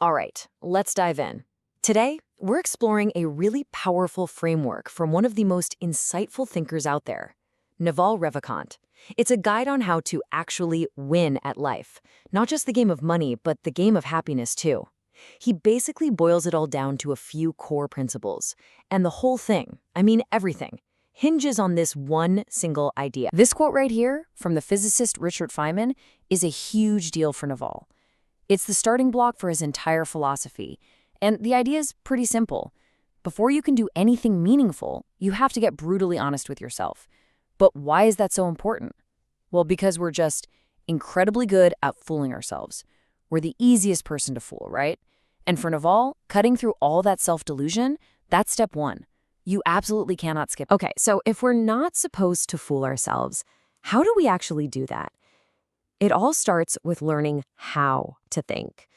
All right, let's dive in. Today, we're exploring a really powerful framework from one of the most insightful thinkers out there, Naval Ravikant. It's a guide on how to actually win at life, not just the game of money, but the game of happiness too. He basically boils it all down to a few core principles. And the whole thing, I mean everything, hinges on this one single idea. This quote right here, from the physicist Richard Feynman, is a huge deal for Naval. It's the starting block for his entire philosophy. And the idea is pretty simple. Before you can do anything meaningful, you have to get brutally honest with yourself. But why is that so important? Well, because we're just incredibly good at fooling ourselves. We're the easiest person to fool, right? And for Naval, cutting through all that self-delusion, that's step one. You absolutely cannot skip. Okay, so if we're not supposed to fool ourselves, how do we actually do that? It all starts with learning how to think.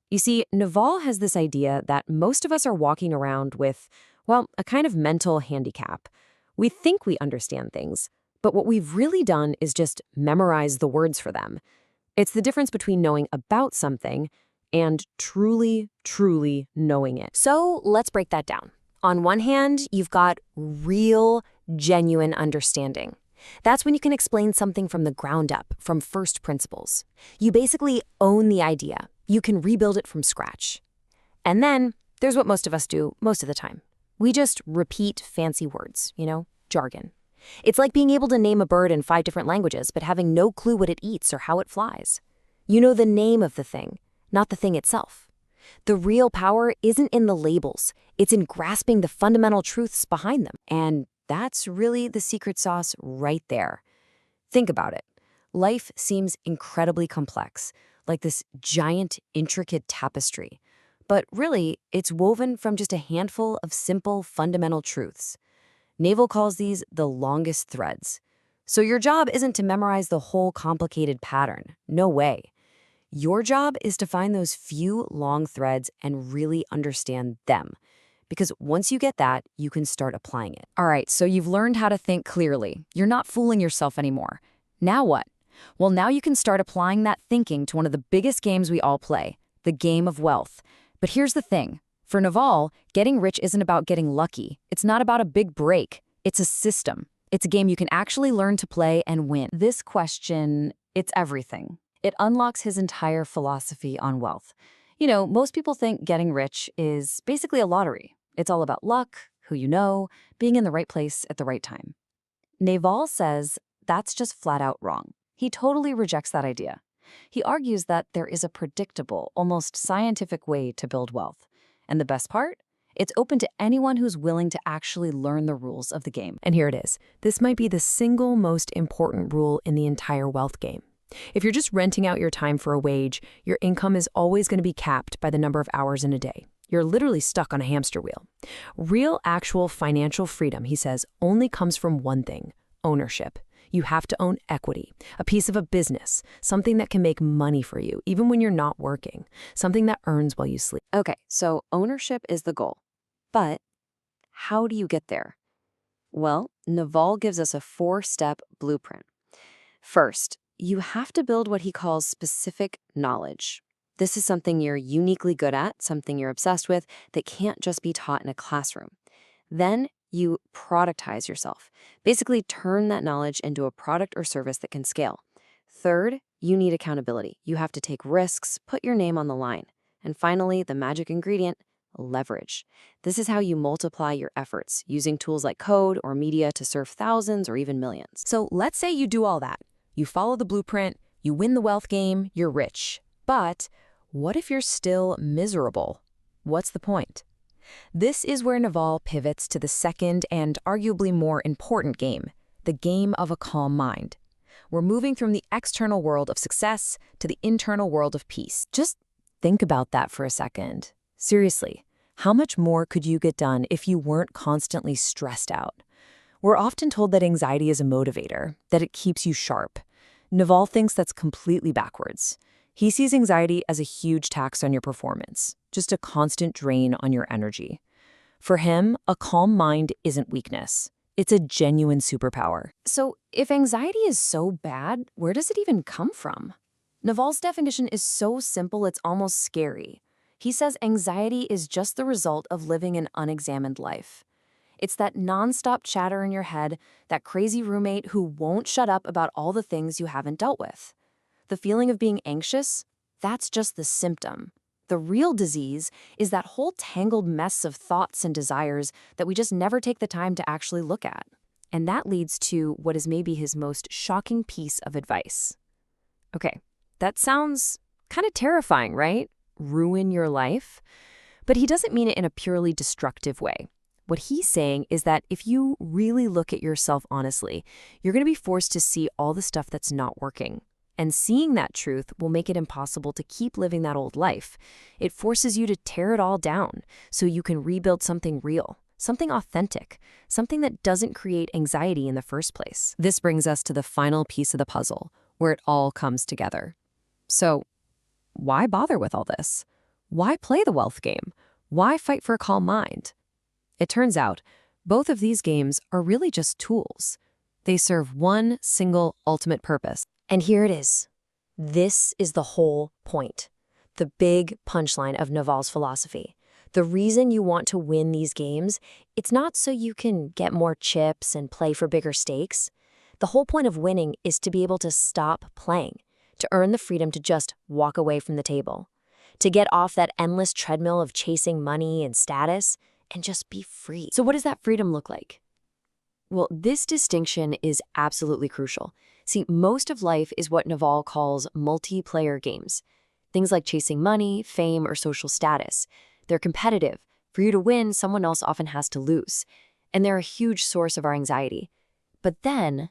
You see, Naval has this idea that most of us are walking around with, well, a kind of mental handicap. We think we understand things, but what we've really done is just memorize the words for them. It's the difference between knowing about something and truly, truly knowing it. So let's break that down. On one hand, you've got real, genuine understanding. That's when you can explain something from the ground up, from first principles. You basically own the idea. You can rebuild it from scratch. And then there's what most of us do most of the time. We just repeat fancy words, jargon. It's like being able to name a bird in 5 different languages, but having no clue what it eats or how it flies. You know the name of the thing, not the thing itself. The real power isn't in the labels. It's in grasping the fundamental truths behind them. And that's really the secret sauce right there. Think about it. Life seems incredibly complex, like this giant, intricate tapestry. But really, it's woven from just a handful of simple, fundamental truths. Naval calls these the longest threads. So your job isn't to memorize the whole complicated pattern. No way. Your job is to find those few long threads and really understand them. Because once you get that, you can start applying it. All right, so you've learned how to think clearly. You're not fooling yourself anymore. Now what? Well, now you can start applying that thinking to one of the biggest games we all play, the game of wealth. But here's the thing. For Naval, getting rich isn't about getting lucky. It's not about a big break. It's a system. It's a game you can actually learn to play and win. This question, it's everything. It unlocks his entire philosophy on wealth. Most people think getting rich is basically a lottery. It's all about luck, who you know, being in the right place at the right time. Naval says that's just flat out wrong. He totally rejects that idea. He argues that there is a predictable, almost scientific way to build wealth. And the best part? It's open to anyone who's willing to actually learn the rules of the game. And here it is. This might be the single most important rule in the entire wealth game. If you're just renting out your time for a wage, your income is always going to be capped by the number of hours in a day. You're literally stuck on a hamster wheel. Real, actual financial freedom, he says, only comes from one thing: ownership. You have to own equity, a piece of a business, something that can make money for you, even when you're not working, something that earns while you sleep. Okay, so ownership is the goal. But how do you get there? Well, Naval gives us a 4-step blueprint. First, you have to build what he calls specific knowledge. This is something you're uniquely good at, something you're obsessed with, that can't just be taught in a classroom. Then you productize yourself. Basically, turn that knowledge into a product or service that can scale. Third, you need accountability. You have to take risks, put your name on the line. And finally, the magic ingredient: leverage. This is how you multiply your efforts, using tools like code or media to serve thousands or even millions. So let's say you do all that. You follow the blueprint, you win the wealth game, you're rich. But what if you're still miserable? What's the point? This is where Naval pivots to the second and arguably more important game, the game of a calm mind. We're moving from the external world of success to the internal world of peace. Just think about that for a second. Seriously, how much more could you get done if you weren't constantly stressed out? We're often told that anxiety is a motivator, that it keeps you sharp. Naval thinks that's completely backwards. He sees anxiety as a huge tax on your performance, just a constant drain on your energy. For him, a calm mind isn't weakness. It's a genuine superpower. So if anxiety is so bad, where does it even come from? Naval's definition is so simple it's almost scary. He says anxiety is just the result of living an unexamined life. It's that nonstop chatter in your head, that crazy roommate who won't shut up about all the things you haven't dealt with. The feeling of being anxious, that's just the symptom. The real disease is that whole tangled mess of thoughts and desires that we just never take the time to actually look at. And that leads to what is maybe his most shocking piece of advice. Okay, that sounds kind of terrifying, right? Ruin your life? But he doesn't mean it in a purely destructive way. What he's saying is that if you really look at yourself honestly, you're going to be forced to see all the stuff that's not working. And seeing that truth will make it impossible to keep living that old life. It forces you to tear it all down so you can rebuild something real, something authentic, something that doesn't create anxiety in the first place. This brings us to the final piece of the puzzle, where it all comes together. So, why bother with all this? Why play the wealth game? Why fight for a calm mind? It turns out, both of these games are really just tools. They serve one single ultimate purpose. And here it is. This is the whole point. The big punchline of Naval's philosophy. The reason you want to win these games, it's not so you can get more chips and play for bigger stakes. The whole point of winning is to be able to stop playing, to earn the freedom to just walk away from the table, to get off that endless treadmill of chasing money and status and just be free. So what does that freedom look like? Well, this distinction is absolutely crucial. See, most of life is what Naval calls multiplayer games. Things like chasing money, fame, or social status. They're competitive. For you to win, someone else often has to lose. And they're a huge source of our anxiety. But then,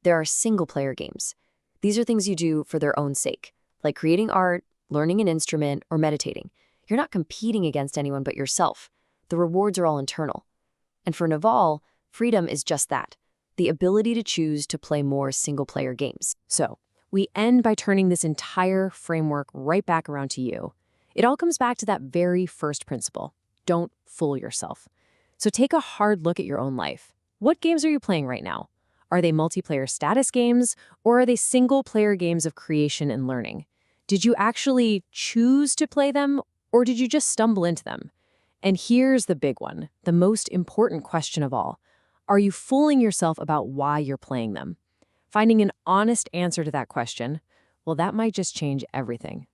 there are single-player games. These are things you do for their own sake, like creating art, learning an instrument, or meditating. You're not competing against anyone but yourself. The rewards are all internal. And for Naval, freedom is just that, the ability to choose to play more single-player games. So, we end by turning this entire framework right back around to you. It all comes back to that very first principle. Don't fool yourself. So take a hard look at your own life. What games are you playing right now? Are they multiplayer status games, or are they single-player games of creation and learning? Did you actually choose to play them, or did you just stumble into them? And here's the big one, the most important question of all. Are you fooling yourself about why you're playing them? Finding an honest answer to that question, well, that might just change everything.